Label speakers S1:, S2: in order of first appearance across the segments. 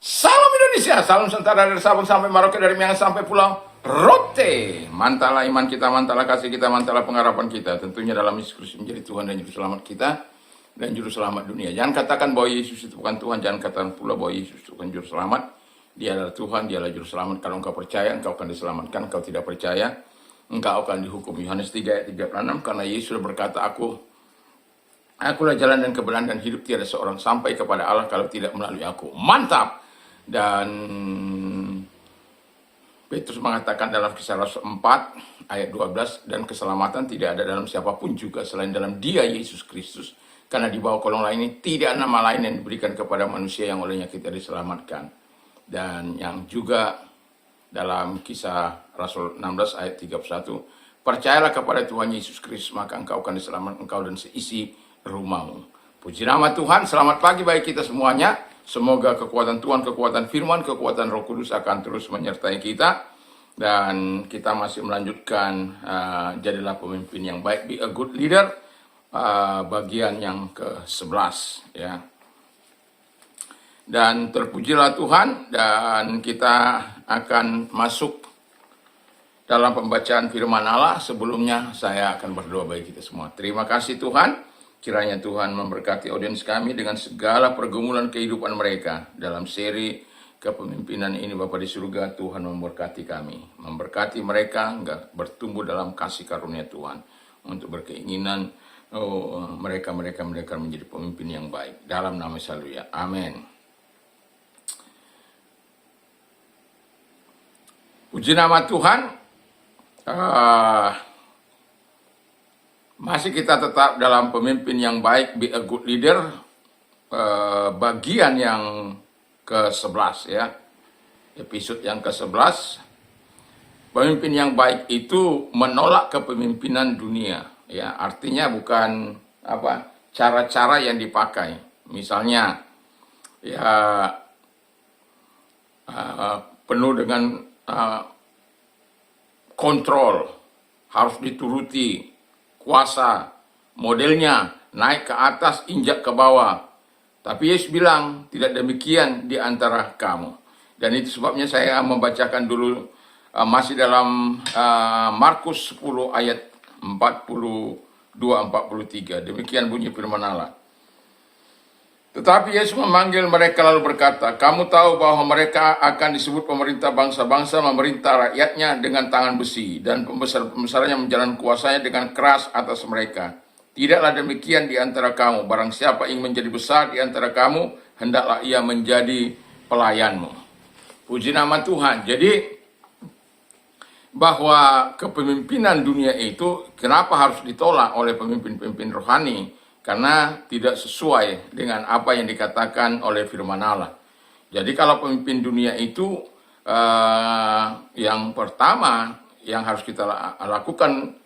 S1: Salam Indonesia, salam Nusantara dari Sabang sampai Merauke, dari Miangas sampai Pulau Rote. Mantalah iman kita, mantalah kasih kita, mantalah pengharapan kita. Tentunya dalam Yesus Kristus menjadi Tuhan dan Juru Selamat kita dan Juru Selamat dunia. Jangan katakan bahwa Yesus itu bukan Tuhan, jangan katakan pula bahwa Yesus itu bukan Juru Selamat. Dia adalah Tuhan, dia adalah Juru Selamat. Kalau engkau percaya, engkau akan diselamatkan. Engkau tidak percaya, engkau akan dihukum. Yohanes 3 ayat 36, karena Yesus sudah berkata, Akulah jalan dan kebenaran dan hidup, tiada seorang sampai kepada Allah kalau tidak melalui aku. Mantap! Dan Petrus mengatakan dalam Kisah Rasul 4 ayat 12, dan keselamatan tidak ada dalam siapapun juga selain dalam Dia Yesus Kristus, karena di bawah kolong lain ini tidak ada nama lain yang diberikan kepada manusia yang olehnya kita diselamatkan. Dan yang juga dalam Kisah Rasul 16 ayat 31, percayalah kepada Tuhan Yesus Kristus, maka engkau akan diselamatkan, engkau dan seisi rumahmu. Puji nama Tuhan. Selamat pagi bagi kita semuanya. Semoga kekuatan Tuhan, kekuatan firman, kekuatan Roh Kudus akan terus menyertai kita. Dan kita masih melanjutkan jadilah pemimpin yang baik, be a good leader, bagian yang ke-11 ya. Dan terpujilah Tuhan, dan kita akan masuk dalam pembacaan firman Allah. Sebelumnya saya akan berdoa bagi kita semua. Terima kasih Tuhan. Kiranya Tuhan memberkati audiens kami dengan segala pergumulan kehidupan mereka. Dalam seri kepemimpinan ini Bapa di surga, Tuhan memberkati kami. Memberkati mereka enggak bertumbuh dalam kasih karunia Tuhan. Untuk berkeinginan mereka menjadi pemimpin yang baik. Dalam nama Yesus, haleluya. Amin. Puji nama Tuhan. Masih kita tetap dalam pemimpin yang baik, be a good leader, bagian yang ke-11 ya. Episode yang ke-11. Pemimpin yang baik itu menolak kepemimpinan dunia ya. Artinya bukan cara-cara yang dipakai. Misalnya ya penuh dengan kontrol, harus dituruti, kuasa, modelnya naik ke atas, injak ke bawah. Tapi Yesus bilang, tidak demikian di antara kamu. Dan itu sebabnya saya membacakan dulu masih dalam Markus 10 ayat 42-43. Demikian bunyi firman Allah. Tetapi Yesus memanggil mereka lalu berkata, kamu tahu bahwa mereka akan disebut pemerintah bangsa-bangsa, memerintah rakyatnya dengan tangan besi, dan pembesar-pembesarnya menjalankan kuasanya dengan keras atas mereka. Tidaklah demikian di antara kamu. Barang siapa ingin menjadi besar di antara kamu, hendaklah ia menjadi pelayanmu. Puji nama Tuhan. Jadi bahwa kepemimpinan dunia itu kenapa harus ditolak oleh pemimpin-pemimpin rohani? Karena tidak sesuai dengan apa yang dikatakan oleh firman Allah. Jadi kalau pemimpin dunia itu yang pertama yang harus kita lakukan,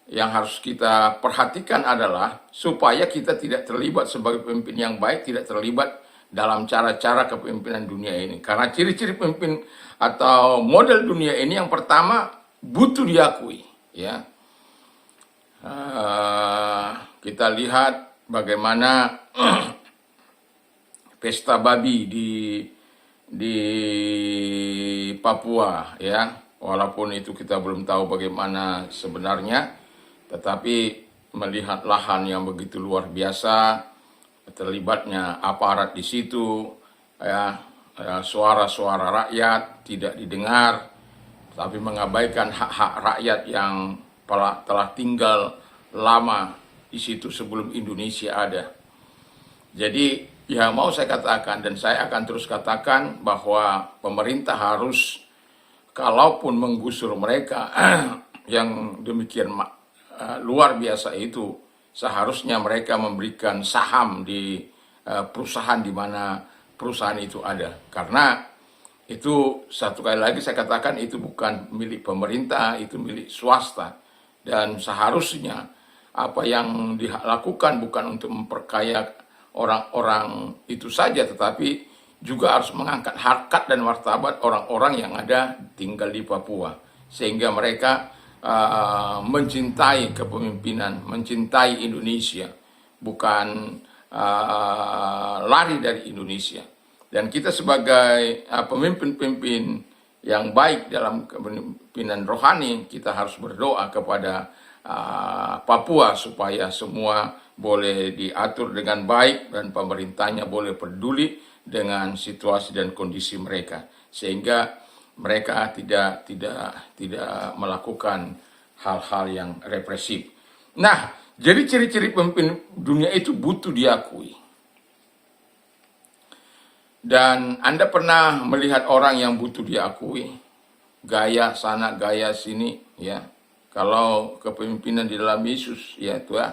S1: yang harus kita perhatikan adalah supaya kita tidak terlibat sebagai pemimpin yang baik, tidak terlibat dalam cara-cara kepemimpinan dunia ini. Karena ciri-ciri pemimpin atau model dunia ini yang pertama butuh diakui, ya. Kita lihat bagaimana pesta babi di Papua ya. Walaupun itu kita belum tahu bagaimana sebenarnya, tetapi melihat lahan yang begitu luar biasa, terlibatnya aparat di situ ya, suara-suara rakyat tidak didengar, tapi mengabaikan hak-hak rakyat yang telah tinggal lama di situ sebelum Indonesia ada. Jadi ya mau saya katakan, dan saya akan terus katakan, bahwa pemerintah harus, kalaupun menggusur mereka yang demikian luar biasa itu, seharusnya mereka memberikan saham di perusahaan di mana perusahaan itu ada. Karena itu, satu kali lagi saya katakan, itu bukan milik pemerintah, itu milik swasta. Dan seharusnya apa yang dilakukan bukan untuk memperkaya orang-orang itu saja, tetapi juga harus mengangkat harkat dan martabat orang-orang yang ada tinggal di Papua. Sehingga mereka mencintai kepemimpinan, mencintai Indonesia, bukan lari dari Indonesia. Dan kita sebagai pemimpin-pemimpin yang baik dalam kepemimpinan rohani, kita harus berdoa kepada Papua supaya semua boleh diatur dengan baik dan pemerintahnya boleh peduli dengan situasi dan kondisi mereka, sehingga mereka tidak melakukan hal-hal yang represif. Nah, jadi ciri-ciri pemimpin dunia itu butuh diakui. Dan Anda pernah melihat orang yang butuh diakui, gaya sana, gaya sini, ya. Kalau kepemimpinan di dalam Yesus, ya Tuhan,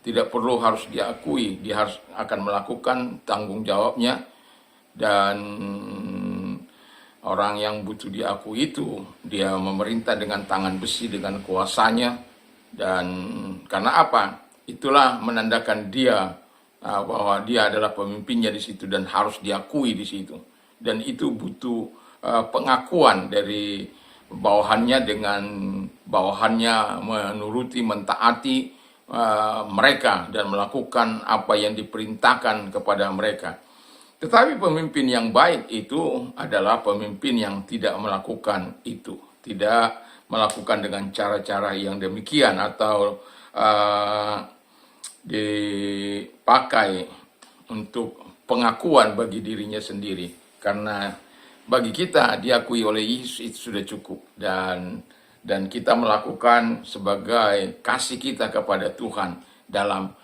S1: tidak perlu harus diakui, dia harus akan melakukan tanggung jawabnya. Dan orang yang butuh diakui itu, dia memerintah dengan tangan besi, dengan kuasanya. Dan karena apa? Itulah menandakan dia bahwa dia adalah pemimpinnya di situ dan harus diakui di situ. Dan itu butuh pengakuan dari bawahannya, dengan bawahannya menuruti, mentaati mereka dan melakukan apa yang diperintahkan kepada mereka. Tetapi pemimpin yang baik itu adalah pemimpin yang tidak melakukan itu, tidak melakukan dengan cara-cara yang demikian atau dipakai untuk pengakuan bagi dirinya sendiri. Karena bagi kita diakui oleh Yesus itu sudah cukup, dan kita melakukan sebagai kasih kita kepada Tuhan dalam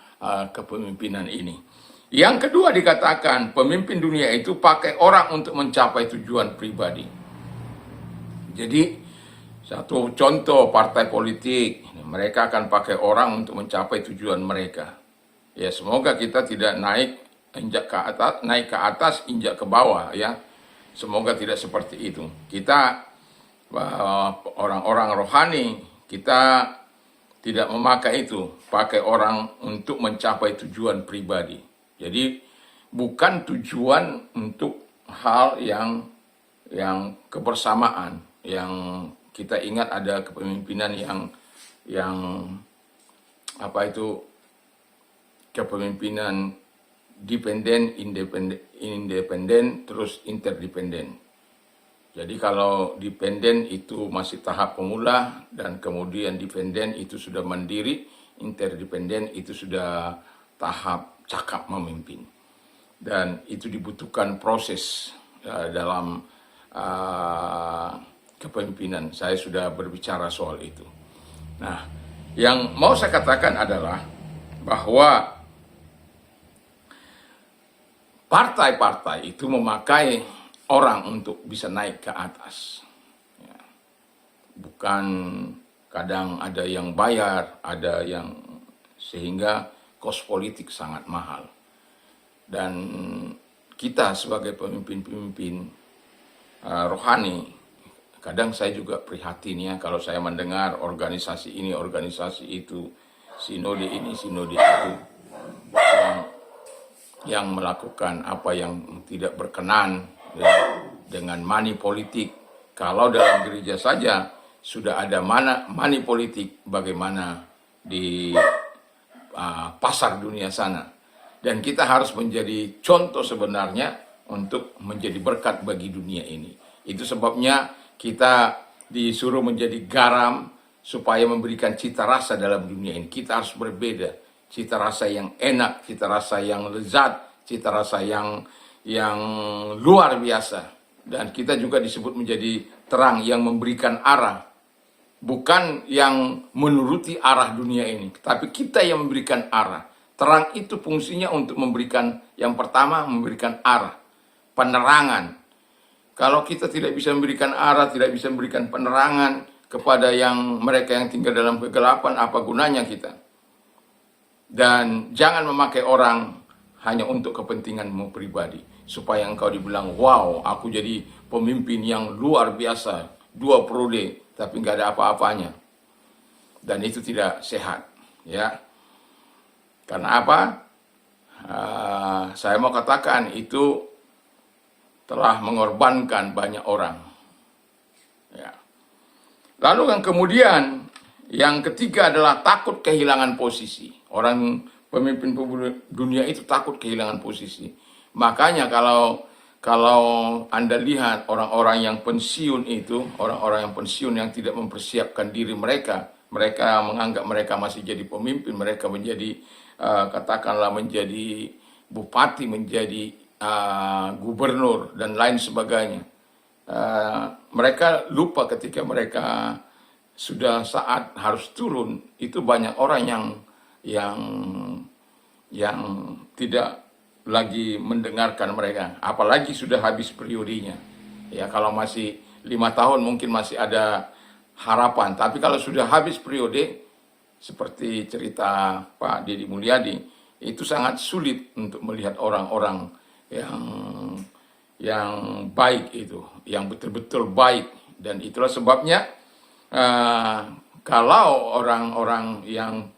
S1: kepemimpinan ini. Yang kedua dikatakan pemimpin dunia itu pakai orang untuk mencapai tujuan pribadi. Jadi satu contoh partai politik, mereka akan pakai orang untuk mencapai tujuan mereka. Ya, semoga kita tidak naik ke atas, injak ke bawah, ya. Semoga tidak seperti itu. Kita orang-orang rohani, kita tidak memakai itu, pakai orang untuk mencapai tujuan pribadi. Jadi bukan tujuan untuk hal yang kebersamaan, yang kita ingat ada kepemimpinan yang kepemimpinan independen, terus interdependen. Jadi kalau dependen itu masih tahap pemula, dan kemudian dependen itu sudah mandiri, interdependen itu sudah tahap cakap memimpin. Dan itu dibutuhkan proses dalam kepemimpinan. Saya sudah berbicara soal itu. Nah, yang mau saya katakan adalah bahwa partai-partai itu memakai orang untuk bisa naik ke atas. Ya. Bukan, kadang ada yang bayar, ada yang, sehingga kos politik sangat mahal. Dan kita sebagai pemimpin-pemimpin rohani, kadang saya juga prihatin ya kalau saya mendengar organisasi ini, organisasi itu, sinode ini, sinode itu, yang melakukan apa yang tidak berkenan dengan money politik. Kalau dalam gereja saja sudah ada money politik, bagaimana di pasar dunia sana. Dan kita harus menjadi contoh sebenarnya untuk menjadi berkat bagi dunia ini. Itu sebabnya kita disuruh menjadi garam supaya memberikan cita rasa dalam dunia ini. Kita harus berbeda. Cita rasa yang enak, cita rasa yang lezat, cita rasa yang luar biasa. Dan kita juga disebut menjadi terang yang memberikan arah. Bukan yang menuruti arah dunia ini, tapi kita yang memberikan arah. Terang itu fungsinya untuk memberikan, yang pertama memberikan arah, penerangan. Kalau kita tidak bisa memberikan arah, tidak bisa memberikan penerangan kepada mereka yang tinggal dalam kegelapan, apa gunanya kita? Dan jangan memakai orang hanya untuk kepentinganmu pribadi, supaya engkau dibilang, wow, aku jadi pemimpin yang luar biasa, 2 periode, tapi nggak ada apa-apanya. Dan itu tidak sehat, ya. Karena apa? Saya mau katakan itu telah mengorbankan banyak orang. Ya. Lalu yang kemudian, yang ketiga adalah takut kehilangan posisi. Orang pemimpin dunia itu takut kehilangan posisi. Makanya kalau kalau Anda lihat orang-orang yang pensiun itu, orang-orang yang pensiun yang tidak mempersiapkan diri mereka, mereka menganggap mereka masih jadi pemimpin, mereka menjadi katakanlah menjadi bupati, menjadi gubernur dan lain sebagainya. Mereka lupa ketika mereka sudah saat harus turun, itu banyak orang yang yang tidak lagi mendengarkan mereka, apalagi sudah habis periodenya. Ya, kalau masih 5 tahun mungkin masih ada harapan, tapi kalau sudah habis periode, seperti cerita Pak Deddy Mulyadi, itu sangat sulit untuk melihat orang-orang yang baik itu, yang betul-betul baik. Dan itulah sebabnya kalau orang-orang yang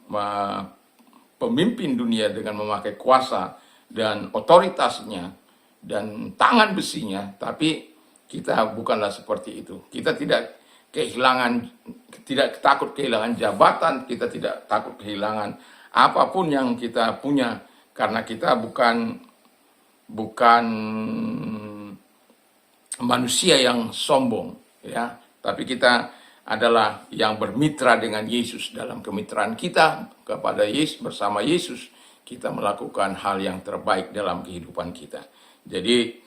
S1: pemimpin dunia dengan memakai kuasa dan otoritasnya dan tangan besinya, tapi kita bukanlah seperti itu. Kita tidak takut kehilangan jabatan, kita tidak takut kehilangan apapun yang kita punya, karena kita bukan manusia yang sombong, ya, tapi kita adalah yang bermitra dengan Yesus. Dalam kemitraan kita kepada Yesus, bersama Yesus, kita melakukan hal yang terbaik dalam kehidupan kita. Jadi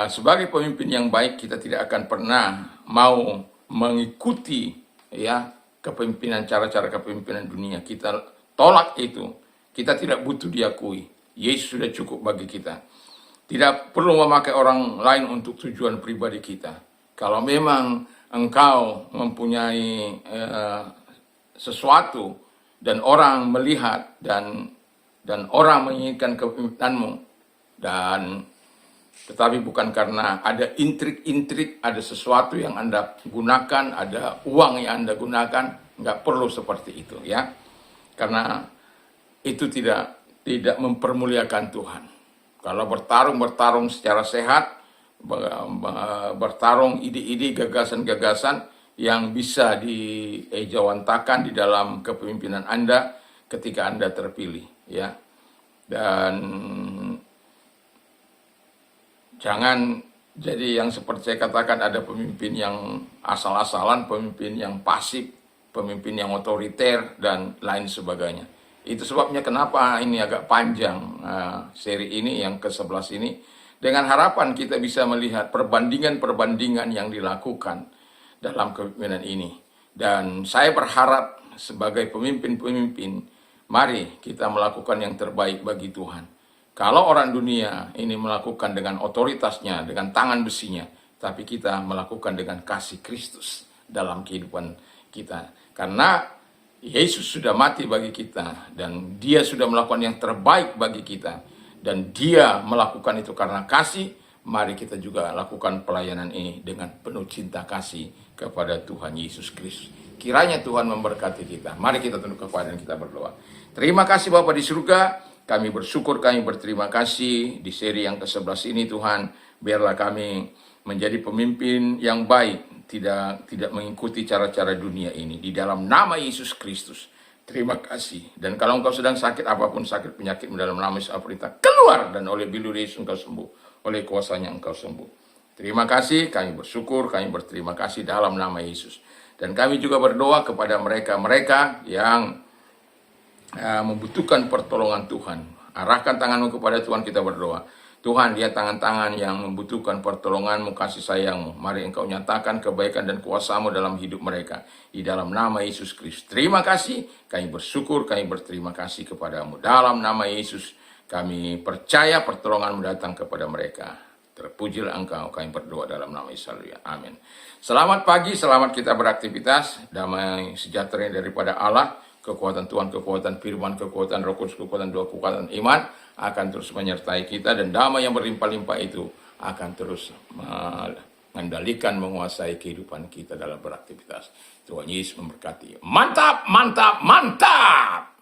S1: sebagai pemimpin yang baik, kita tidak akan pernah mau mengikuti ya kepemimpinan, cara-cara kepemimpinan dunia. Kita tolak itu. Kita tidak butuh diakui. Yesus sudah cukup bagi kita. Tidak perlu memakai orang lain untuk tujuan pribadi kita. Kalau memang engkau mempunyai sesuatu dan orang melihat dan orang menginginkan kepemimpinanmu, dan tetapi bukan karena ada intrik-intrik, ada sesuatu yang Anda gunakan, ada uang yang Anda gunakan, nggak perlu seperti itu ya. Karena itu tidak mempermuliakan Tuhan. Kalau bertarung secara sehat, bertarung ide-ide, gagasan-gagasan yang bisa diejawantahkan di dalam kepemimpinan Anda ketika Anda terpilih ya. Dan jangan jadi yang seperti saya katakan, ada pemimpin yang asal-asalan, pemimpin yang pasif, pemimpin yang otoriter dan lain sebagainya. Itu sebabnya kenapa ini agak panjang seri ini yang ke-11 ini, dengan harapan kita bisa melihat perbandingan-perbandingan yang dilakukan dalam kepemimpinan ini. Dan saya berharap sebagai pemimpin-pemimpin, mari kita melakukan yang terbaik bagi Tuhan. Kalau orang dunia ini melakukan dengan otoritasnya, dengan tangan besinya, tapi kita melakukan dengan kasih Kristus dalam kehidupan kita. Karena Yesus sudah mati bagi kita, dan Dia sudah melakukan yang terbaik bagi kita, dan Dia melakukan itu karena kasih. Mari kita juga lakukan pelayanan ini dengan penuh cinta kasih kepada Tuhan Yesus Kristus. Kiranya Tuhan memberkati kita. Mari kita tunduk kepala dan kita berdoa. Terima kasih Bapa di surga, kami bersyukur, kami berterima kasih di seri yang ke-11 ini Tuhan. Biarlah kami menjadi pemimpin yang baik, tidak mengikuti cara-cara dunia ini. Di dalam nama Yesus Kristus, terima kasih. Dan kalau engkau sedang sakit, apapun sakit penyakit dalam nama Yesus, perintah keluar, dan oleh bilu Yesus engkau sembuh, oleh kuasanya engkau sembuh. Terima kasih, kami bersyukur, kami berterima kasih dalam nama Yesus. Dan kami juga berdoa kepada mereka-mereka yang membutuhkan pertolongan Tuhan. Arahkan tanganmu kepada Tuhan, kita berdoa. Tuhan, lihat tangan-tangan yang membutuhkan pertolongan-Mu, kasih sayang-Mu. Mari Engkau nyatakan kebaikan dan kuasa-Mu dalam hidup mereka. Di dalam nama Yesus Kristus. Terima kasih, kami bersyukur, kami berterima kasih kepada-Mu. Dalam nama Yesus, kami percaya pertolongan-Mu datang kepada mereka. Terpujilah Engkau, kami berdoa dalam nama Yesus. Amin. Selamat pagi, selamat kita beraktivitas. Damai sejahtera daripada Allah, kekuatan Tuhan, kekuatan firman, kekuatan Roh Kudus, kekuatan doa, kekuatan iman akan terus menyertai kita, dan damai yang berlimpah-limpah itu akan terus mengendalikan, menguasai kehidupan kita dalam beraktivitas. Tuhan Yesus memberkati. Mantap, mantap, mantap!